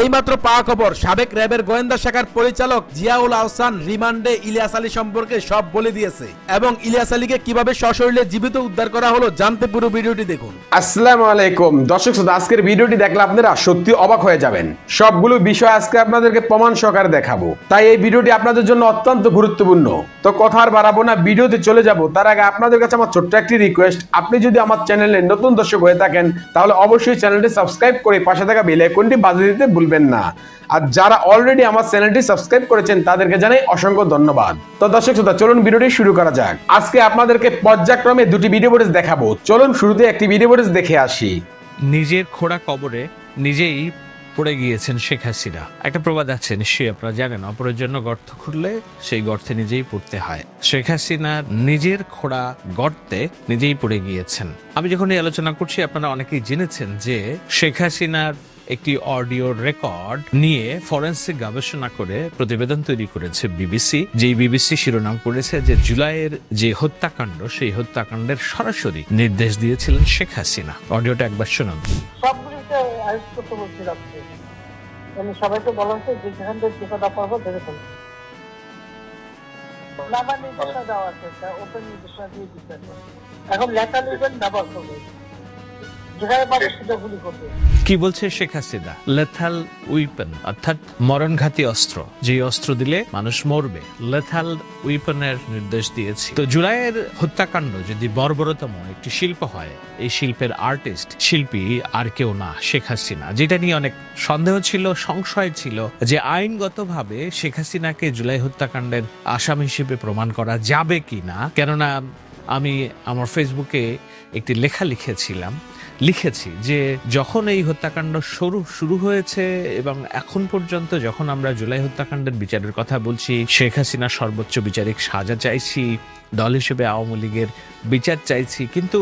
এইমাত্র পাওয়া খবর, সাবেক র্যাবের গোয়েন্দা শাখার পরিচালক জিয়াউল আহসান রিমান্ডে ইলিয়াস আলী সম্পর্কে সব বলে দিয়েছে এবং ইলিয়াস আলীকে কিভাবে সশরীরে জীবিত উদ্ধার করা হলো জানতে পুরো ভিডিওটি দেখুন। আসসালামু আলাইকুম দর্শক শ্রোতা, আজকের ভিডিওটি দেখলে আপনারা সত্যি অবাক হয়ে যাবেন। সবগুলো বিষয় আজকে আপনাদেরকে প্রমাণ সহকারে দেখাবো, তাই এই ভিডিওটি আপনাদের জন্য অত্যন্ত গুরুত্বপূর্ণ। তো কথা আর বাড়াবো না, ভিডিওতে চলে যাব। তার আগে আপনাদের কাছে আমার ছোট্ট একটি রিকোয়েস্ট, আপনি যদি আমার চ্যানেলে নতুন দর্শক হয়ে থাকেন তাহলে অবশ্যই চ্যানেলটি সাবস্ক্রাইব করে পাশে থাকা বেল আইকনটি বাজিয়ে দিতে ভুলবেন না। আর যারা অলরেডি আমার চ্যানেলটি সাবস্ক্রাইব করেছেন তাদেরকে জানাই অসংখ্য ধন্যবাদ। তো দর্শক শ্রোতা, চলুন ভিডিওটি শুরু করা যাক। আজকে আপনাদেরকে পর্যায়ক্রমে দুটি ভিডিও ফুটেজ দেখাবো। চলুন শুরুতে একটি ভিডিও ফুটেজ দেখে আসি। নিজের খোঁড়া কবরে নিজেই পড়ে গিয়েছেন শেখ হাসিনা। একটা প্রবাদ আছে, নিশ্চয়ই আপনারা জানেন, অপরের জন্য গর্ত খুঁড়লে সেই গর্তে নিজেই পড়তে হয়। শেখ হাসিনা নিজের খোঁড়া গর্তে নিজেই পড়ে গিয়েছেন। আমি যখন এই আলোচনা করছি আপনারা অনেকেই জেনেছেন যে শেখ হাসিনার একটি অডিও রেকর্ড নিয়ে ফরেন্সিক গবেষণা করে প্রতিবেদন তৈরি করেছে বিবিসি। যেই বিবিসি শিরোনাম করেছে যে জুলাইয়ের যে হত্যাকাণ্ড, সেই হত্যাকাণ্ডের সরাসরি নির্দেশ দিয়েছিলেন শেখ হাসিনা। অডিওটা একবার শুনুন। সবাইকে বলা হচ্ছে যে যেখান থেকে টিকাটা পাবো ধরে ফেলবো। নাম্বার নির্দেশনা দেওয়া আছে, ওপেন নির্দেশনা দিয়ে দিতে এখন লেখা লিখবেন ব্যবহার করবে, যেখানে পাবে সেটা গুলি করবে। কি বলছে শেখ হাসিনা? লেথাল উইপন অর্থাৎ মরণঘাতী অস্ত্র, যে অস্ত্র দিলে মানুষ মরবে, লেথাল উইপনের নির্দেশ দিয়েছে। তো জুলাইয়ের হত্যাকাণ্ড যদি বর্বরতম একটি শিল্প হয়, এই শিল্পের আর্টিস্ট, শিল্পী আর কেউ না, শেখ হাসিনা। যেটা নিয়ে অনেক সন্দেহ ছিল, সংশয় ছিল যে আইনগতভাবে শেখ হাসিনাকে জুলাই হত্যাকাণ্ডের আসামি হিসেবে প্রমাণ করা যাবে কি না। কেননা আমি আমার ফেসবুকে একটি লেখা লিখেছি যে যখন এই হত্যাকাণ্ড শুরু হয়েছে এবং এখন পর্যন্ত যখন আমরা জুলাই হত্যাকাণ্ডের বিচারের কথা বলছি, শেখ হাসিনা সর্বোচ্চ বিচারিক সাজা চাইছি, দল হিসেবে আওয়ামী লীগের বিচার চাইছি, কিন্তু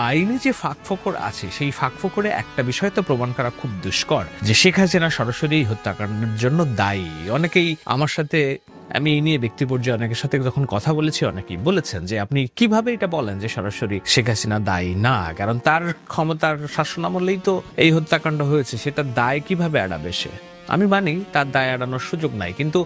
আইনে যে ফাঁকফোকর আছে সেই ফাঁকফোকরে একটা বিষয় তো প্রমাণ করা খুব দুষ্কর যে শেখ হাসিনা সরাসরি হত্যাকাণ্ডের জন্য দায়ী। অনেকেই আমার সাথে, আমি এই নিয়ে ব্যক্তি পর্যায়ে অনেকের সাথে যখন কথা বলেছি, অনেকেই বলেছেন যে আপনি কিভাবে এটা বলেন যে সরাসরি শেখ হাসিনা দায়ী না, কারণ তার ক্ষমতার শাসনামলেই তো এই হত্যাকাণ্ড হয়েছে, সেটা দায় কিভাবে এড়াবে সে? আমি মানি তার দায় এড়ানোর সুযোগ নাই, কিন্তু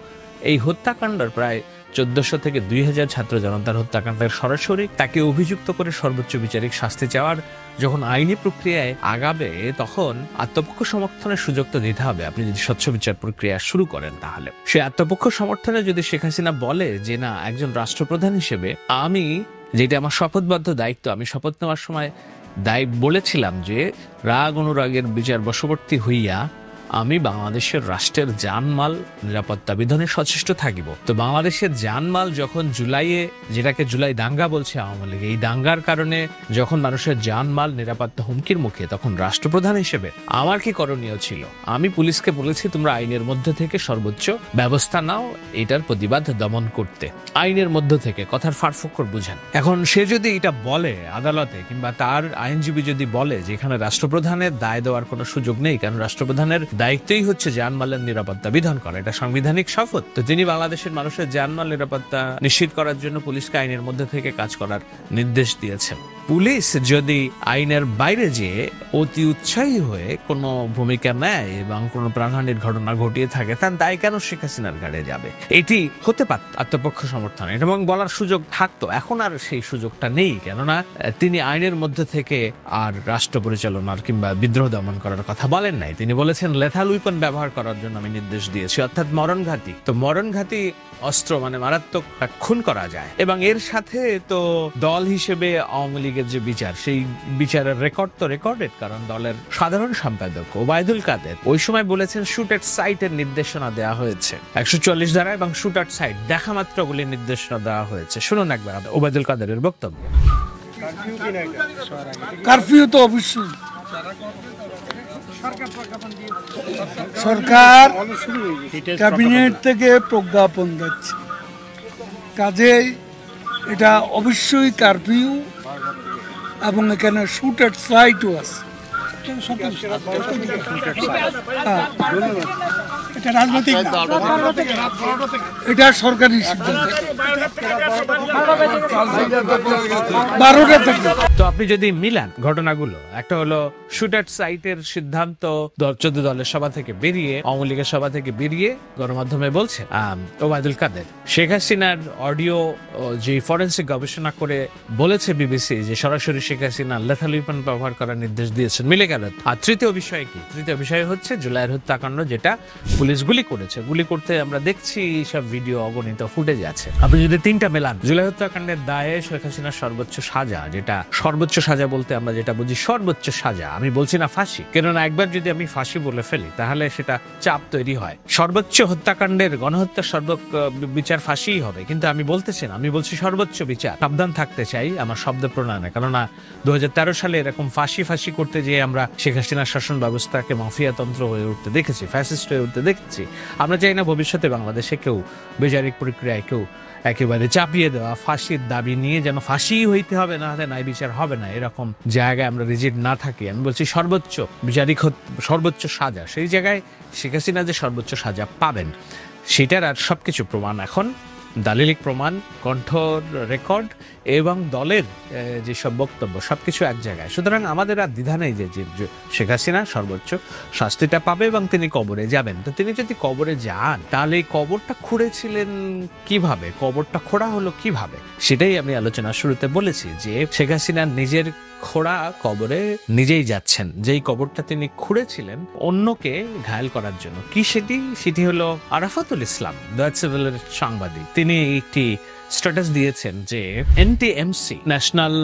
এই হত্যাকাণ্ডের প্রায় 1400 থেকে 2000 ছাত্র জনতার হত্যাকাণ্ডের সরাসরি তাকে অভিযুক্ত করে সর্বোচ্চ বিচারিক শাস্তি চাওয়ার যখন আইনি প্রক্রিয়ায় আগাবে, তখন আত্মপক্ষ সমর্থনের সুযোগ তো দিতে হবে। আপনি যদি স্বচ্ছ বিচার প্রক্রিয়া শুরু করেন, তাহলে সে আত্মপক্ষ সমর্থনে যদি শেখ হাসিনা বলে যে না, একজন রাষ্ট্রপ্রধান হিসেবে আমি, যেটা আমার শপথবদ্ধ দায়িত্ব, আমি শপথ নেওয়ার সময় বলেছিলাম যে রাগ অনুরাগের বিচার বশবর্তী হইয়া আমি বাংলাদেশের রাষ্ট্রের জানমাল নিরাপত্তা বিধানে সচেষ্ট থাকিব। তো বাংলাদেশের জানমাল যখন জুলাইয়ে, যেটাকে জুলাই দাঙ্গা বলছে আওয়ামী লীগ, এই দাঙ্গার কারণে যখন মানুষের জানমাল নিরাপত্তা হুমকির মুখে, তখন রাষ্ট্রপ্রধান হিসেবে আমার কি করণীয় ছিল? আমি পুলিশকে বলেছি তোমরা আইনের মধ্যে থেকে সর্বোচ্চ ব্যবস্থা নাও এটার প্রতিবাদ দমন করতে। আইনের মধ্য থেকে, কথার ফাঁকফোকর বুঝেন। এখন সে যদি এটা বলে আদালতে, কিংবা তার আইনজীবী যদি বলে যে এখানে রাষ্ট্রপ্রধানের দায় দেওয়ার কোনো সুযোগ নেই, কারণ রাষ্ট্রপ্রধানের দায়িত্বই হচ্ছে জানমালের নিরাপত্তা বিধান করা, এটা সাংবিধানিক শপথ, তো তিনি বাংলাদেশের মানুষের জানমাল নিরাপত্তা নিশ্চিত করার জন্য পুলিশকে আইনের মধ্যে থেকে কাজ করার নির্দেশ দিয়েছেন। পুলিশ যদি আইনের বাইরে যেয়ে অতি উৎসাহী হয়ে কোনো ভূমিকা নেয় এবং কোনো প্রাণহানির ঘটনা ঘটিয়ে থাকে, তার দায় কেন শেখ হাসিনার ঘাড়ে যাবে? এটি হতে পারত আত্মপক্ষ সমর্থন এবং বলার সুযোগ থাকতো। এখন আর সেই সুযোগটা নেই, কেননা তিনি আইনের মধ্যে থেকে আর রাষ্ট্র পরিচালনার কিংবা বিদ্রোহ দমন করার কথা বলেন নাই। তিনি বলেছেন লেথাল উইপন ব্যবহার করার জন্য আমি নির্দেশ দিয়েছি, অর্থাৎ মরণঘাতী। তো মরণঘাতী অস্ত্র মানে মারাত্মক খুন করা যায়, এবং এর সাথে তো দল হিসেবে আওয়ামী লীগের যে বিচার, সেই বিচারের রেকর্ড তো রেকর্ডেড, কারণ দলের সাধারণ সম্পাদক ওবায়দুল কাদের ওই সময় বলেছেন শুট এট সাইটের নির্দেশনা দেওয়া হয়েছে 144 ধারা, এবং শুট এট সাইট দেখা মাত্র গুলির নির্দেশনা দেওয়া হয়েছে। শুনুন একবার ওবায়দুল কাদেরের বক্তব্য। কারফিউ তো অবশ্যই সরকার ক্যাবিনেট থেকে প্রজ্ঞাপন দিচ্ছে, কাজেই এটা অবশ্যই কারফিউ, এবং এখানে শুট এট সাইটও আছে। এটা রাজনৈতিক না, এটা সরকারি সিদ্ধান্ত। 12টা থেকে। তো আপনি যদি মিলান ঘটনাগুলো, একটা হলো শুটার সাইটের সিদ্ধান্ত 14 দলের সভা থেকে বেরিয়ে, আওয়ামী লীগের সভা থেকে বেরিয়ে গণমাধ্যমে বলছে ওবায়দুল কাদের শেখ হাসিনার অডিও যে ফরেন্সিক গবেষণা করে বলেছে বিবিসি যে সরাসরি শেখ হাসিনা লেথাল ওয়েপন ব্যবহার করার নির্দেশ দিয়েছেন, মিলে গেল। আর তৃতীয় বিষয় কি? তৃতীয় বিষয় হচ্ছে জুলাইয়ের হত্যাকাণ্ড, যেটা পুলিশ গুলি করেছে। গুলি করতে আমরা দেখছি সব ভিডিও অগণিত ফুটেজ আছে। আপনি যদি তিনটা মেলান, জুলাই হত্যাকাণ্ডের দায়ে শেখ হাসিনার সর্বোচ্চ সাজা, যেটা সর্বোচ্চ সাজা বলতে আমরা যেটা বুঝি সর্বোচ্চ সাজা, আমি বলছি না ফাঁসি, কেননা একবার যদি আমি ফাঁসি বলে ফেলি তাহলে সেটা চাপ তৈরি হয়। সর্বোচ্চ হত্যাকাণ্ডের গণহত্যার বিচার ফাঁসিই হবে, কিন্তু আমি বলতেছি না, আমি বলছি সর্বোচ্চ বিচার। সাবধান থাকতে চাই আমার শব্দ প্রণয়নে, কেননা 2013 সালে এরকম ফাঁসি করতে যেয়ে আমরা শেখ হাসিনার শাসন ব্যবস্থাকে মাফিয়াতন্ত্র হয়ে উঠতে দেখেছি, ফ্যাসিস্ট হয়ে উঠতে দেখেছি। আমরা চাই না ভবিষ্যতে বাংলাদেশে কেউ বিচারিক প্রক্রিয়ায় কেউ একেবারে চাপিয়ে দেওয়া ফাঁসির দাবি নিয়ে যেন ফাঁসি হইতে হবে, না হলে ন্যায় বিচার হবে না, এরকম জায়গায় আমরা রিজিড না থাকি। আমি বলছি সর্বোচ্চ বিচারিক সর্বোচ্চ সাজা, সেই জায়গায় শেখ হাসিনা যে সর্বোচ্চ সাজা পাবেন সেটার আর সবকিছু প্রমাণ এখন, দালিলিক প্রমাণ, কণ্ঠ রেকর্ড এবং দলের যেসব বক্তব্য সবকিছু এক জায়গায়। সুতরাং আমাদের আর দ্বিধা নেই যে শেখ হাসিনা সর্বোচ্চ শাস্তিটা পাবে এবং তিনি কবরে যাবেন। তো তিনি যদি কবরে যান তাহলে এই কবরটা খুঁড়েছিলেন কিভাবে, কবরটা খোঁড়া হলো কিভাবে, সেটাই আমি আলোচনার শুরুতে বলেছি যে শেখ হাসিনা নিজের খোঁড়া কবরে নিজেই যাচ্ছেন। যেই কবরটা তিনি খুঁড়েছিলেন অন্যকে ঘায়েল করার জন্য। কি সেটি হলো আরাফাতুল ইসলাম, ডয়েচে ওয়েলের সাংবাদিক, তিনি একটি স্ট্যাটাস দিয়েছেন যে NTMC, national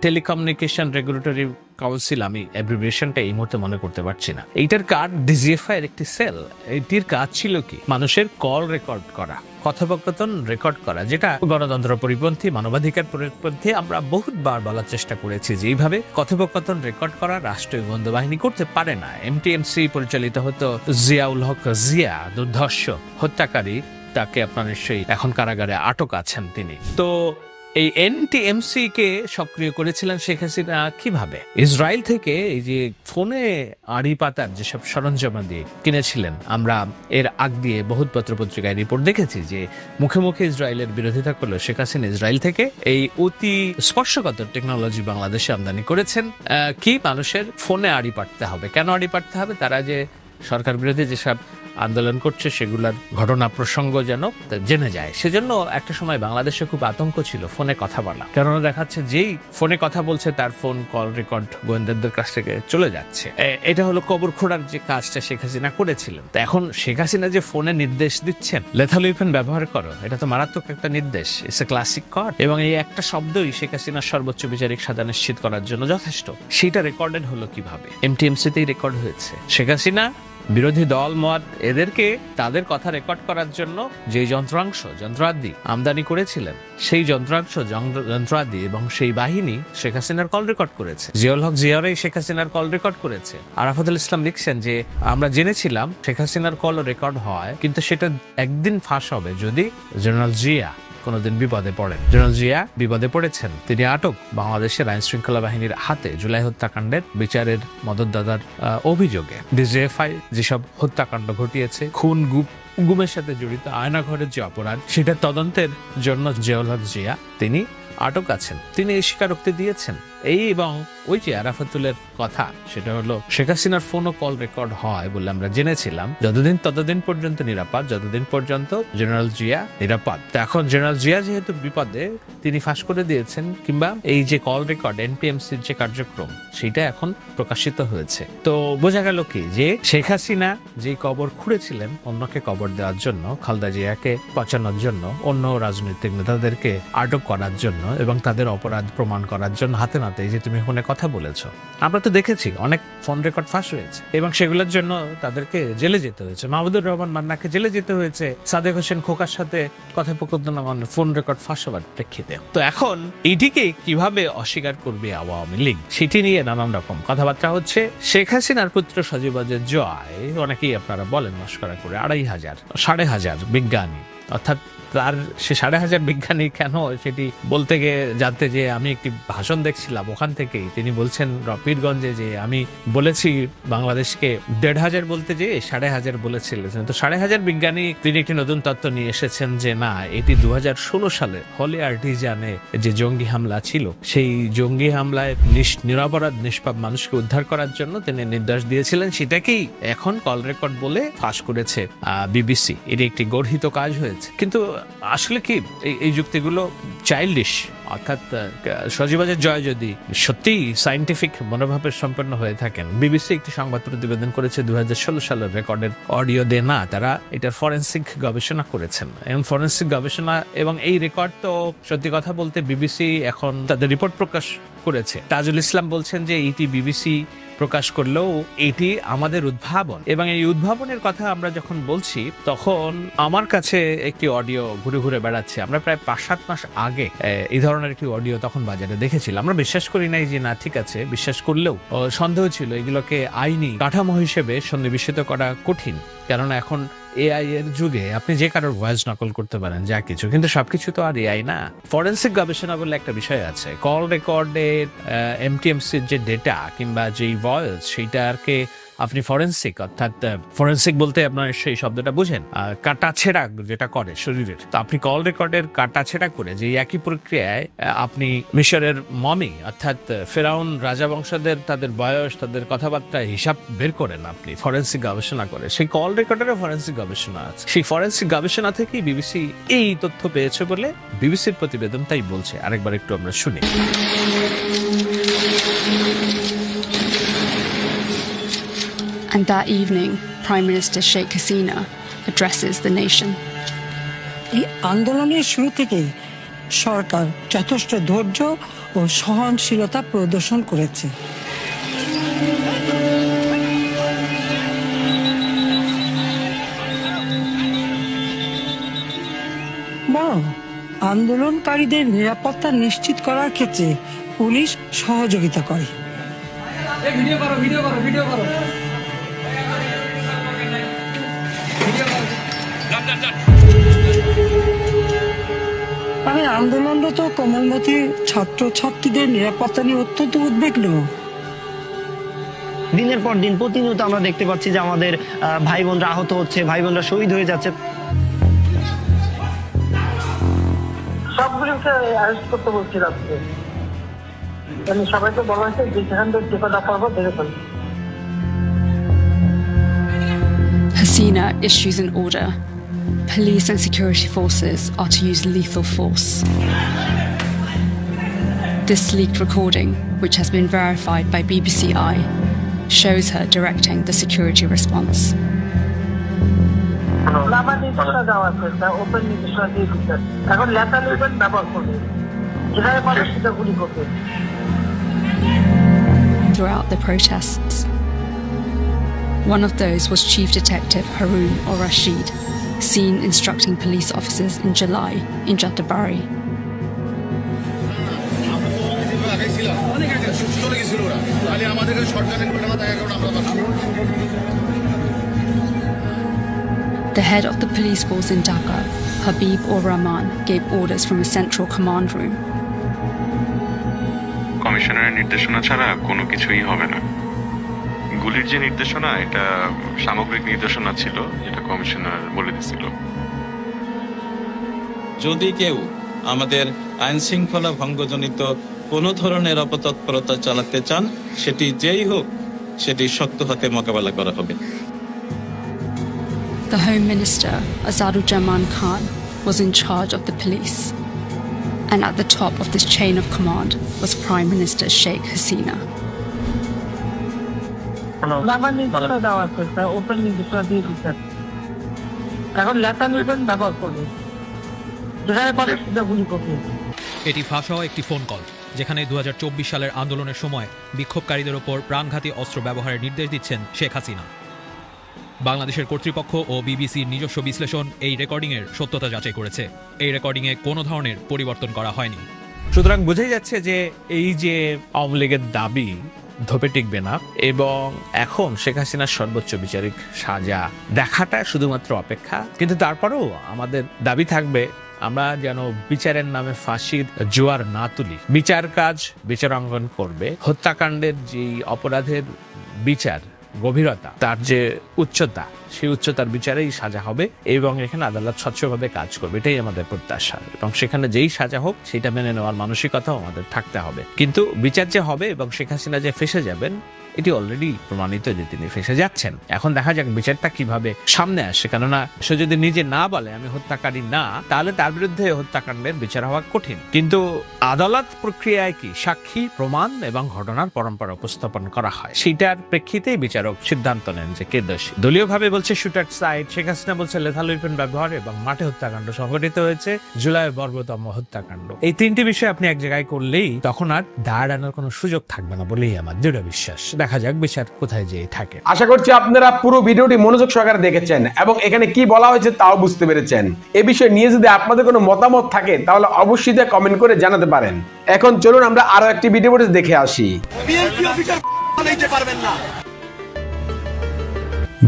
telecommunication regulatory council, আমি অ্যাব্রিভিয়েশনটা এই মুহূর্তে মনে করতে পারছি না, এইটার কাজ ডিজিএফআই এর একটি সেল। এইটির কাজ ছিল কি? মানুষের কল রেকর্ড করা, কথোপকথন রেকর্ড করা, যেটা গণতন্ত্র পরিপন্থী, মানবাধিকার পরিপন্থী। আমরা বহুতবার বলার চেষ্টা করেছি যে এইভাবে কথোপকথন রেকর্ড করা রাষ্ট্রীয় গোয়েন্দা বাহিনী করতে পারে না। এমটিএমসি পরিচালিত হতো জিয়াউল হক জিয়া, দুর্ধর্ষ হত্যাকারী, তাকে আপনার নিশ্চয়ই এখন কারাগারে আটক আছেন তিনি। তো এই এনটিএমসি কে সক্রিয় করেছিলেন শেখ হাসিনা কিভাবে? ইসরায়েল থেকে এই যে ফোনে আড়ি পাতার যেসব সরঞ্জামাদি কিনেছিলেন, আমরা এর আগ দিয়ে বহুত পত্রপত্রিকায় রিপোর্ট দেখেছি যে মুখে মুখে ইসরায়েলের বিরোধিতা করলো শেখ হাসিনা ইসরায়েল থেকে এই অতি স্পর্শকাতর টেকনোলজি বাংলাদেশে আমদানি করেছেন। কি মানুষের ফোনে আড়ি পাততে হবে? কেন আড়ি পাততে হবে? তারা যে সরকার বিরোধী যেসব আন্দোলন করছে সেগুলোর ঘটনা প্রসঙ্গ যেন জেনে যায়, সেজন্য একটা সময় বাংলাদেশে খুব আতঙ্ক ছিল ফোনে কথা বলা, কেননা দেখাচ্ছে যেই ফোনে কথা বলছে তার ফোন কল রেকর্ড গোয়েন্দাদের কাছ থেকে চলে যাচ্ছে। এটা হলো কবর খোঁড়ার যে কাজটা শেখ হাসিনা করেছিলেন। তো এখন শেখ হাসিনা যে ফোনে নির্দেশ দিচ্ছেন লেথাল ওয়েপন ব্যবহার করো, এটা তো মারাত্মক একটা নির্দেশ, ইটস এ ক্লাসিক কড, এবং এই একটা শব্দই শেখ হাসিনার সর্বোচ্চ বিচারিক সাজা নিশ্চিত করার জন্য যথেষ্ট। সেটা রেকর্ডেড হলো কিভাবে? এমটিএমসিতেই রেকর্ড হয়েছে। শেখ হাসিনা বিরোধী দল মত এদেরকে তাদের কথা রেকর্ড করার জন্য যে যন্ত্রাদি আমদানি করেছিলেন, সেই যন্ত্রাদি এবং সেই বাহিনী শেখ হাসিনার কল রেকর্ড করেছে। জিয়াউল হক জিয়ারাই শেখ হাসিনার কল রেকর্ড করেছে। আরাফাতুল ইসলাম লিখছেন যে আমরা জেনেছিলাম শেখ হাসিনার কল রেকর্ড হয়, কিন্তু সেটা একদিন ফাঁস হবে যদি জেনারেল জিয়া কোনোদিন বিপদে পড়েন। জেনারেল জিয়া বিপদে পড়েছেন, তিনি আটক বাংলাদেশের আইন শৃঙ্খলা বাহিনীর হাতে জুলাই হত্যাকাণ্ডের বিচারের মদতদাতার অভিযোগে। ডিজিএফআই যেসব হত্যাকাণ্ড ঘটিয়েছে, খুন গুমের সাথে জড়িত আয়নাঘরের যে অপরাধ, সেটা তদন্তের জন্য জিয়াউল হক জিয়া তিনি আটক আছেন। তিনি এই স্বীকারোক্তি দিয়েছেন। এই এবং ওই যে আরাফাতুলের কথা, সেটা হলো শেখ হাসিনার ফোন ও কল রেকর্ড হয় বলে আমরা জেনেছিলাম ততদিন পর্যন্ত নিরাপদ, যতদিন পর্যন্ত জেনারেল জিয়া নিরাপদ। তো এখন জেনারেল জিয়া যেহেতু বিপদে, তিনি ফাঁস করে দিয়েছেন, কিংবা এই যে কল রেকর্ড এনপিএমসির যে কার্যক্রম সেটা এখন প্রকাশিত হয়েছে। তো বোঝা গেল কি যে শেখ হাসিনা যে কবর খুঁড়েছিলেন অন্যকে কবর দেওয়ার জন্য, খালেদা জিয়াকে বাঁচানোর জন্য, অন্য রাজনৈতিক নেতাদেরকে আটক করার জন্য এবং তাদের অপরাধ প্রমাণ করার জন্য হাতে নাতে যে তুমি ফোনে কথা বলেছো, আমরা তো দেখেছি অনেক ফোন রেকর্ড ফাঁস হয়েছে এবং সেগুলোর জন্য তাদেরকে জেলে যেতে হয়েছে। মাহমুদুর রহমান মান্নাকে জেলে যেতে হয়েছে সাদেক হোসেন খোকার সাথে কথোপকথন ফোন রেকর্ড ফাঁস হওয়ার প্রেক্ষিতে। তো এখন এটিকে কিভাবে অস্বীকার করবে আওয়ামী লীগ, সেটি নিয়ে নানান রকম কথাবার্তা হচ্ছে। শেখ হাসিনার পুত্র সজীব ওয়াজেদ জয়, অনেকেই আপনারা বলেন মস্করা করে, 2,500 সাড়ে হাজার বিজ্ঞানী অর্থাৎ তার সে 5,500 বিজ্ঞানী কেন সেটি বলতে গিয়ে জানতে যে আমি একটি ভাষণ দেখছিলাম, ওখান থেকেই তিনি বলছেন রপিরগঞ্জে যে আমি বলেছি বাংলাদেশকে 1,500 বলতে যে 5,500 বলেছিলেন। তো 5,500 বিজ্ঞানী তিনি একটি নতুন তত্ত্ব নিয়ে এসেছেন যে না, এটি 2016 সালে হলি আর্টিজানে যে জঙ্গি হামলা ছিল, সেই জঙ্গি হামলায় নিরপরাধ নিষ্পাপ মানুষকে উদ্ধার করার জন্য তিনি নির্দেশ দিয়েছিলেন। সেটাকেই এখন কল রেকর্ড বলে ফাঁস করেছে বিবিসি। এটি একটি গর্হিত কাজ হয়েছে। কিন্তু আসলে কি এই যুক্তিগুলো চাইল্ডিশ, অর্থাৎ সজীবাজের জয় যদি সত্যি সায়েন্টিফিক মনোভাবের সম্পন্ন হয়ে থাকেন। বিবিসি একটি সংবাদ প্রতিবেদন করেছে 2016 সালের রেকর্ডের অডিও দিয়ে না, তারা এটার ফরেন্সিক গবেষণা করেছেন। এবং ফরেন্সিক গবেষণা এবং এই রেকর্ড তো সত্যি কথা বলতে বিবিসি এখন তাদের রিপোর্ট প্রকাশ করেছে। তাজুল ইসলাম বলছেন যে এটি বিবিসি প্রকাশ করলেও এটি আমাদের উদ্ভাবন, এবং এই উদ্ভাবনের কথা আমরা যখন বলছি তখন আমার কাছে একটি অডিও ঘুরে ঘুরে বেড়াচ্ছে। আমরা প্রায় 5-7 মাস আগে এই ধরনের একটি অডিও তখন বাজারে দেখেছিলাম। আমরা বিশ্বাস করি নাই যে না ঠিক আছে, বিশ্বাস করলেও সন্দেহ ছিল। এগুলোকে আইনি কাঠামো হিসেবে সন্নিবেশিত করা কঠিন, কেননা এখন এআই এর যুগে আপনি যে কারোর ভয়েস নকল করতে পারেন যা কিছু, কিন্তু সবকিছু তো আর এআই না। ফরেন্সিক গবেষণা বলে একটা বিষয় আছে। কল রেকর্ডের এমটিএমসির যে ডেটা কিংবা যেই ভয়েস, সেইটাকে আপনি ফরেন্সিক, অর্থাৎ ফরেন্সিক বলতে আপনার সেই শব্দটা বুঝেন, কাটা ছেঁড়া যেটা করে শরীরের, তো আপনি কল রেকর্ডের কাটা ছেঁড়া করে যে একই প্রক্রিয়ায় আপনি মিশরের মমি অর্থাৎ ফেরাউন রাজা বংশদের তাদের বয়স, তাদের কথাবার্তা হিসাব বের করেন আপনি ফরেন্সিক গবেষণা করে। সেই কল রেকর্ডেরও ফরেন্সিক গবেষণা আছে। সেই ফরেন্সিক গবেষণা থেকেই বিবিসি এই তথ্য পেয়েছে বলে বিবিসির প্রতিবেদন তাই বলছে। আরেকবার একটু আমরা শুনি। And that evening, Prime Minister Sheikh Hasina addresses the nation. এই আন্দোলনের শুরু থেকেই সরকার যথেষ্ট ধৈর্য ও সহনশীলতা প্রদর্শন করেছে। বরং আন্দোলনকারীদের নিরাপত্তা নিশ্চিত করার ক্ষেত্রে পুলিশ সহযোগিতা করে। আমি আন্দোলনরত কোমলমতি ছাত্রছাত্রীদের নিরাপত্তা নিয়ে অত্যন্ত উদ্বিগ্ন। দিনের পর দিন প্রতিনিয়ত আমরা দেখতে পাচ্ছি যে আমাদের ভাই বোনরা আহত হচ্ছে, ভাই বোনরা শহীদ হয়ে যাচ্ছে। সবগুলোকে অ্যারেস্ট করতে বলছিলাম, আমি সবাইকে বলা হয়েছে যে যেখান থেকে টিকা দেওয়া পারবো দেখে ফেলবো। Hasina issues an order. Police and security forces are to use lethal force. This leaked recording, which has been verified by BBCi, shows her directing the security response. আমার নির্দেশনা দেওয়া আছে, ওপেন নির্দেশনা দিয়ে দিচ্ছে। এখন লেটার লিখবেন, ব্যবহার করবে, যেখানে পারে সেটা গুলি করবে। Throughout the protests, one of those was Chief Detective Haroon al-Rashid, seen instructing police officers in July in Jattabari. The head of the police force in Dhaka, Habib ur-Rahman, gave orders from a central command room. কমিশনারের নির্দেশনা ছাড়া কোনো কিছুই হবে না। গুলির যে নির্দেশনা, এটা সামগ্রিক নির্দেশনা ছিল, যেটা কমিশনার বলে দিয়েছিল। যদি কেউ আমাদের আইন শৃঙ্খলা ভঙ্গজনিত কোনো ধরনের অপতৎপরতা চালাতে চান, সেটি যেই হোক, সেটি শক্ত হাতে মোকাবেলা করা হবে। The Home Minister, Azaruzzaman Khan, was in charge of the police. And at the top of this chain of command was Prime Minister Sheikh Hasina. আমার নির্দেশনা দেওয়া আছে, ওপেন নির্দেশনা দিয়ে দিচ্ছে। এখন লেটার লিখবেন, ব্যবহার করবে, যেখানে পারে সেটা গুলি করবে। এটি ফাঁস হওয়া একটি ফোন কল, যেখানে 2024 সালের আন্দোলনের সময় বিক্ষোভকারীদের ওপর প্রাণঘাতী অস্ত্র ব্যবহারের নির্দেশ দিচ্ছেন শেখ হাসিনা। বাংলাদেশের কর্তৃপক্ষ ও বিবিসির নিজস্ব বিশ্লেষণ এই রেকর্ডিংয়ের সত্যতা যাচাই করেছে। এই রেকর্ডিংয়ে কোনো ধরনের পরিবর্তন করা হয়নি। সুতরাং বোঝাই যাচ্ছে যে এই যে আওয়ামী লীগের দাবি ধোপে টিকবে না। এবং এখন শেখ হাসিনার সর্বোচ্চ বিচারিক সাজা দেখাটা শুধুমাত্র অপেক্ষা। কিন্তু তারপরেও আমাদের দাবি থাকবে আমরা যেন বিচারের নামে ফাঁসির জোয়ার না তুলি। বিচার কাজ বিচারাঙ্গন করবে। হত্যাকাণ্ডের যে অপরাধের বিচার গভীরতা, তার যে উচ্চতা, সেই উচ্চতার বিচারেই সাজা হবে এবং এখানে আদালত স্বচ্ছভাবে কাজ করবে, এটাই আমাদের প্রত্যাশা। এবং সেখানে যেই সাজা হোক সেটা মেনে নেওয়ার মানসিকতাও আমাদের থাকতে হবে। কিন্তু বিচার যে হবে এবং শেখ হাসিনা যে ফেঁসে যাবেন এটি অলরেডি প্রমাণিত যে তিনি ফেঁসে যাচ্ছেন। এখন দেখা যাক বিচারটা কিভাবে সামনে আসে, কেননা সে যদি নিজে না বলে আমি হত্যাকারী না, তাহলে তার বিরুদ্ধে হত্যাকাণ্ডের বিচার হওয়া কঠিন। কিন্তু আদালত প্রক্রিয়ায় কি সাক্ষী, প্রমাণ এবং ঘটনার পরম্পরা উপস্থাপন করা হয়, সেটার প্রেক্ষিতেই বিচারক সিদ্ধান্ত নেন যে কে দোষী। দলীয়ভাবে বলছে শুটার সাইড, শেখ হাসিনা বলছে লেথাল উইপেন ব্যবহার এবং মাঠে হত্যাকাণ্ড সংঘটিত হয়েছে, জুলাই বর্বরতম হত্যাকাণ্ড। এই তিনটি বিষয় আপনি এক জায়গায় করলেই তখন আর দাঁড় আনার কোনো সুযোগ থাকবে না বলেই আমার দৃঢ় বিশ্বাস। দেখা যাক বিচার কোথায় যেয়ে থাকে। আশা করছি আপনারা পুরো ভিডিওটি মনোযোগ সহকারে দেখেছেন এবং এখানে কি বলা হয়েছে তাও বুঝতে পেরেছেন। এই বিষয়ে নিয়ে যদি আপনাদের কোনো মতামত থাকে তাহলে অবশ্যই তা কমেন্ট করে জানাতে পারেন। এখন চলুন আমরা আরো একটি ভিডিও দেখে আসি।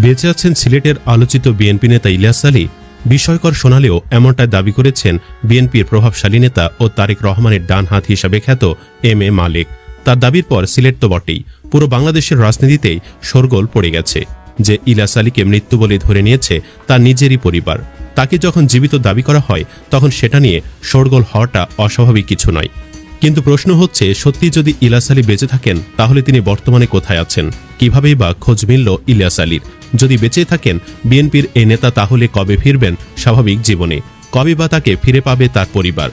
বেঁচে আছেন সিলেটের আলোচিত বিএনপি নেতা ইলিয়াস আলী। বিস্ময়কর শোনালেও এমনটাই দাবি করেছেন বিএনপির প্রভাবশালী নেতা ও তারেক রহমানের ডান হাত হিসাবে খ্যাত এম এ মালেক। তার দাবির পর সিলেট তো বটেই, পুরো বাংলাদেশের রাজনীতিতেই শোরগোল পড়ে গেছে। যে ইলিয়াস আলীকে মৃত্যু বলে ধরে নিয়েছে তার নিজেরই পরিবার। তাকে যখন জীবিত দাবি করা হয় তখন সেটা নিয়ে শোরগোল হওয়াটা অস্বাভাবিক কিছু নয়। কিন্তু প্রশ্ন হচ্ছে, সত্যি যদি ইলিয়াস আলী বেঁচে থাকেন তাহলে তিনি বর্তমানে কোথায় আছেন? কিভাবেই বা খোঁজ মিলল ইলিয়াস আলীর? যদি বেঁচে থাকেন বিএনপির এই নেতা তাহলে কবে ফিরবেন স্বাভাবিক জীবনে? কবে বা তাকে ফিরে পাবে তার পরিবার?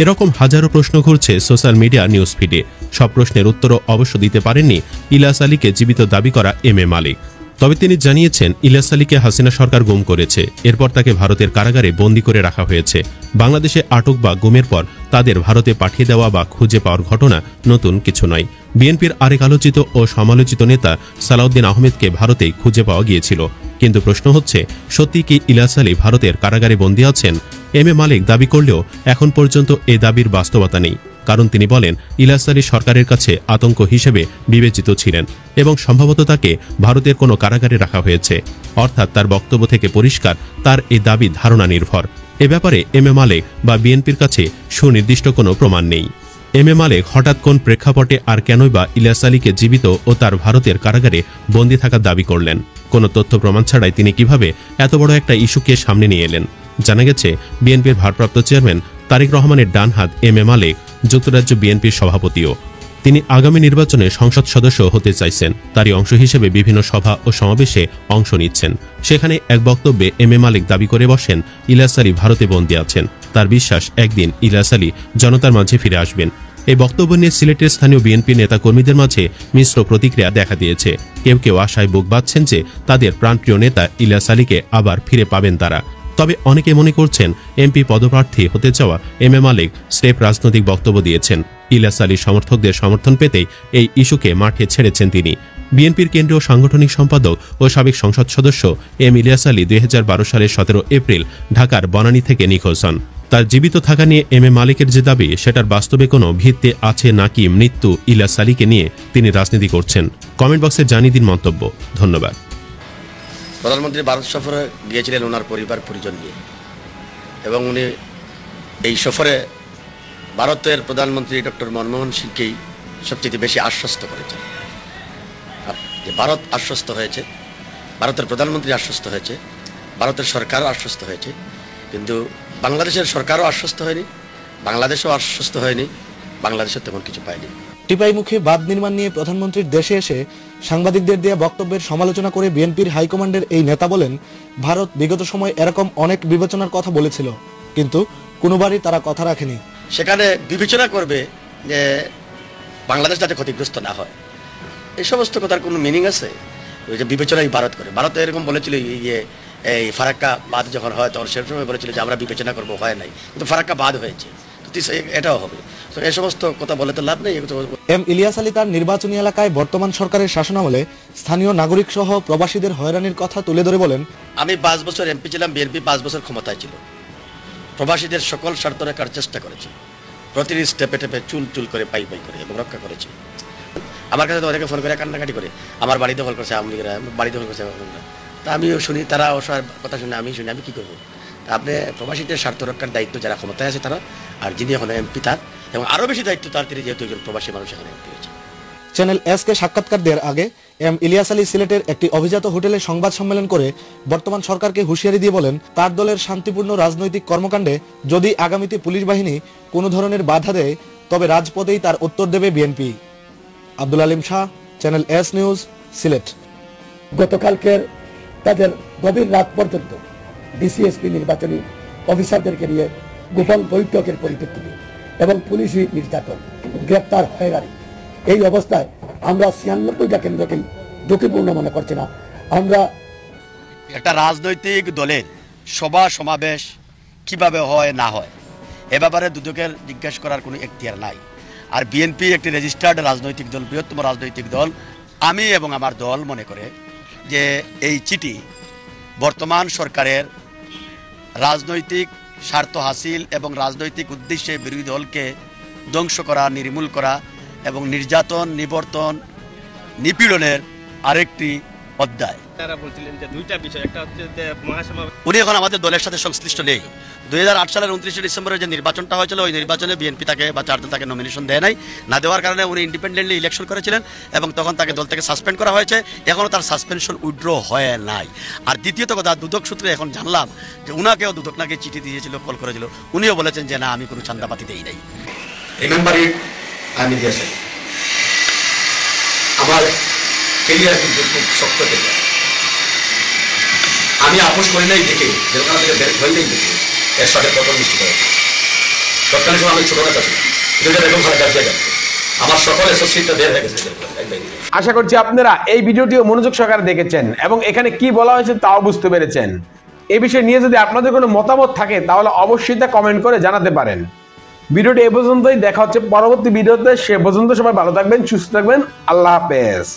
এরকম হাজারো প্রশ্ন ঘুরছে সোশ্যাল মিডিয়া নিউজ ফিডে। সব প্রশ্নের উত্তরও অবশ্য দিতে পারেননি ইলিয়াস আলীকে জীবিত দাবি করা এম এ মালিক। তবে তিনি জানিয়েছেন ইলিয়াস আলীকে হাসিনা সরকার গুম করেছে, এরপর তাকে ভারতের কারাগারে বন্দী করে রাখা হয়েছে। বাংলাদেশে আটক বা গুমের পর তাদের ভারতে পাঠিয়ে দেওয়া বা খুঁজে পাওয়ার ঘটনা নতুন কিছু নয়। বিএনপির আরেক আলোচিত ও সমালোচিত নেতা সালাউদ্দিন আহমেদকে ভারতেই খুঁজে পাওয়া গিয়েছিল। কিন্তু প্রশ্ন হচ্ছে, সত্যি কি ইলিয়াস আলী ভারতের কারাগারে বন্দী আছেন? এম এ মালিক দাবি করলেও এখন পর্যন্ত এ দাবির বাস্তবতা নেই। কারণ তিনি বলেন ইলিয়াস আলী সরকারের কাছে আতঙ্ক হিসেবে বিবেচিত ছিলেন এবং সম্ভবত তাকে ভারতের কোনো কারাগারে রাখা হয়েছে। অর্থাৎ তার বক্তব্য থেকে পরিষ্কার তার এই দাবি ধারণা নির্ভর। এ ব্যাপারে এম এ মালিক বা বিএনপির কাছে সুনির্দিষ্ট কোনো প্রমাণ নেই। এম এ মালিক হঠাৎ কোন প্রেক্ষাপটে আর কেনই বা ইলিয়াস আলীকে জীবিত ও তার ভারতের কারাগারে বন্দী থাকার দাবি করলেন? কোনো তথ্য প্রমাণ ছাড়াই তিনি কিভাবে এত বড় একটা ইস্যুকে সামনে নিয়ে এলেন? জানা গেছে বিএনপির ভারপ্রাপ্ত চেয়ারম্যান তারেক রহমানের ডান হাত এম এ মালিক যুক্তরাজ্য বিএনপির সভাপতিও। তিনি আগামী নির্বাচনে সংসদ সদস্য হতে চাইছেন। তারই অংশ হিসেবে বিভিন্ন সভা ও সমাবেশে অংশ নিচ্ছেন। সেখানে এক বক্তব্যে এম এ মালিক দাবি করে বসেন ইলিয়াস আলী ভারতে বন্দী আছেন। তার বিশ্বাস একদিন ইলিয়াস আলী জনতার মাঝে ফিরে আসবেন। এই বক্তব্য নিয়ে সিলেটের স্থানীয় বিএনপি নেতাকর্মীদের মাঝে মিশ্র প্রতিক্রিয়া দেখা দিয়েছে। কেউ কেউ আশায় বুক বাঁধছেন যে তাদের প্রাণপ্রিয় নেতা ইলিয়াস আলীকে আবার ফিরে পাবেন তারা। তবে অনেকে মনে করছেন এমপি পদপ্রার্থী হতে চাওয়া এম এ মালিক স্রেফ রাজনৈতিক বক্তব্য দিয়েছেন। ইলিয়াস আলীর সমর্থকদের সমর্থন পেতেই এই ইস্যুকে মাঠে ছেড়েছেন তিনি। বিএনপির কেন্দ্রীয় সাংগঠনিক সম্পাদক ও সাবেক সংসদ সদস্য এম ইলিয়াস আলী 2012 সালের 17 এপ্রিল ঢাকার বনানী থেকে নিখোঁজ হন। তার জীবিত থাকা নিয়ে এম এ মালিকের যে দাবি, সেটার বাস্তবে কোনো ভিত্তি আছে নাকি মৃত্যু ইলিয়াস আলীকে নিয়ে তিনি রাজনীতি করছেন? কমেন্ট বক্সে জানিয়ে দিন মন্তব্য। ধন্যবাদ। প্রধানমন্ত্রী ভারত সফরে গিয়েছিলেন ওনার পরিবার পরিজন নিয়ে, এবং উনি এই সফরে ভারতের প্রধানমন্ত্রী ডক্টর মনমোহন সিংকেই সবচেয়ে বেশি আশ্বস্ত করেছেন। যে ভারত আশ্বস্ত হয়েছে, ভারতের প্রধানমন্ত্রী আশ্বস্ত হয়েছে, ভারতের সরকারও আশ্বস্ত হয়েছে, কিন্তু বাংলাদেশের সরকারও আশ্বস্ত হয়নি, বাংলাদেশও আশ্বস্ত হয়নি, বাংলাদেশও তেমন কিছু পায়নি। টিপাইমুখে বাঁধ নির্মাণ নিয়ে প্রধানমন্ত্রীর দেশে এসে সাংবাদিকদের দেয়া বক্তব্যের সমালোচনা করে বিএনপির হাইকমান্ডের এই নেতা বলেন, ভারত বিগত সময় এরকম অনেক বিবেচনার কথা বলেছিল, কিন্তু কোনোবারই তারা কথা রাখেনি। সেখানে বিবেচনা করবে যে বাংলাদেশ যাতে ক্ষতিগ্রস্ত না হয়, এই সমস্ত কথার কোনো মিনিং আছে? ওই যে বিবেচনাই ভারত করে। ভারত এরকম বলেছিল এই ফারাক্কা বাঁধ যখন হয় তখন সে সময় বলেছিল যে আমরা বিবেচনা করবো, হয় নাই, কিন্তু ফারাক্কা বাঁধ হয়েছে, এটাও হবে। তো এই সমস্ত কথা বলে তো লাভ নেই। এম ইলিয়াস আলী তার নির্বাচনী এলাকায় বর্তমান সরকারের শাসনামলে স্থানীয় নাগরিক সহ প্রবাসীদের হয়রানির কথা তুলে ধরে বলেন, আমি 5 বছর এমপি ছিলাম, বিএনপি 5 বছর ক্ষমতায় ছিল, প্রবাসীদের সকল স্বার্থ রক্ষার চেষ্টা করেছি, প্রতিটি স্টেপে টেপে চুল চুল করে পাই পাই করে এবং রক্ষা করেছি। আমার কাছে তো অনেকে ফোন করে কান্নাকাটি করে, আমার বাড়ি দখল করছে আওয়ামী লীগেরা, বাড়ি দখল করছে। তা আমিও শুনি, তারা অসহায় কথা শুনে আমি শুনি, আমি কী করবো? তা আপনি প্রবাসীদের স্বার্থ রক্ষার দায়িত্ব যারা ক্ষমতায় আছে তারা, আর যিনি এখন এমপি তার, এবং আরও বেশি দায়িত্ব তার, তিনি যেহেতু একজন প্রবাসী মানুষ এখানে এমপি হয়েছে। চ্যানেল এস কে সাক্ষাৎকার দেওয়ার আগে এম ইলিয়াস আলী সিলেটের একটি অভিজাত হোটেলে সংবাদ সম্মেলন করে বর্তমান সরকারকে হুঁশিয়ারি দিয়ে বলেন, তার দলের শান্তিপূর্ণ রাজনৈতিক কর্মকাণ্ডে যদি আগামীতে পুলিশ বাহিনী কোনো ধরনের বাধা দেয় তবে রাজপথেই তার উত্তর দেবে BNP. Abdul Alim Shah, channel S news, Sylhet. গতকালকের তাদের গভীর রাত পর্যন্ত ডিসিএসপি নির্বাচনী অফিসারদেরকে নিয়ে গোপন বৈঠকের পরিপ্রেক্ষিতে এবং পুলিশি নির্যাতন, গ্রেপ্তার, হয়রানি, এই অবস্থায় আমরা 96টা কেন্দ্রকে ঝুঁকিপূর্ণ মনে করছি না। আমরা একটা রাজনৈতিক দলের সভা সমাবেশ কিভাবে হয় না হয় এ ব্যাপারে দুদকের জিজ্ঞাসা করার কোনো এখতিয়ার নাই। আর বিএনপি একটি রেজিস্টার্ড রাজনৈতিক দল, বৃহত্তম রাজনৈতিক দল। আমি এবং আমার দল মনে করে যে এই চিঠি বর্তমান সরকারের রাজনৈতিক স্বার্থ হাসিল এবং রাজনৈতিক উদ্দেশ্যে বিরোধী দলকে ধ্বংস করা, নির্মূল করা এবং নির্যাতন, নিবর্তন, নিপীড়নের আরেকটি অধ্যায়। তারা বলছিলেন যে দুইটা বিষয়, একটা হচ্ছে যে মহাসমাবেশ, উনি এখন আমাদের দলের সাথে সংশ্লিষ্ট নেই। 2008 সালের 29 ডিসেম্বরে যে নির্বাচনটা হয়েছিল, ওই নির্বাচনে বিএনপি তাকে বা চারজন তাকে নমিনেশন দেয় নাই। না দেওয়ার কারণে উনি ইন্ডিপেন্ডেন্টলি ইলেকশন করেছিলেন এবং তখন তাকে দল থেকে সাসপেন্ড করা হয়েছে। এখনও তার সাসপেনশন উইথড্র হয় নাই। আর দ্বিতীয়ত কথা, দুদক সূত্রে এখন জানলাম যে উনাকেও দুদক নাকি চিঠি দিয়েছিল, কল করেছিল। উনিও বলেছেন যে না, আমি কোনো চান্দাপাতি দেই নাই। রিমেম্বার ইট, আমি দিয়েছি। আমার কেরিয়ার কিন্তু খুব শক্ত থেকে আমি আপোষ করি নাই দেখে, যে ওখান থেকে বের হইলেই দেখে এর সাথে কত মিষ্টি করে। তৎকালীন সময় আমি ছোট নেতা ছিলাম, দুইটা বেগম খালেদা জিয়া যাচ্ছে, আমার সকল অ্যাসোসিয়েটটা বের হয়ে গেছে। আশা করছি আপনারা এই ভিডিওটিও মনোযোগ সহকারে দেখেছেন এবং এখানে কি বলা হয়েছে তাও বুঝতে পেরেছেন। এই বিষয় নিয়ে যদি আপনাদের কোনো মতামত থাকে তাহলে অবশ্যই তা কমেন্ট করে জানাতে পারেন। ভিডিওটি এ পর্যন্তই, দেখা হচ্ছে পরবর্তী ভিডিওতে। সে পর্যন্ত সবাই ভালো থাকবেন, সুস্থ থাকবেন। আল্লাহ হাফেজ।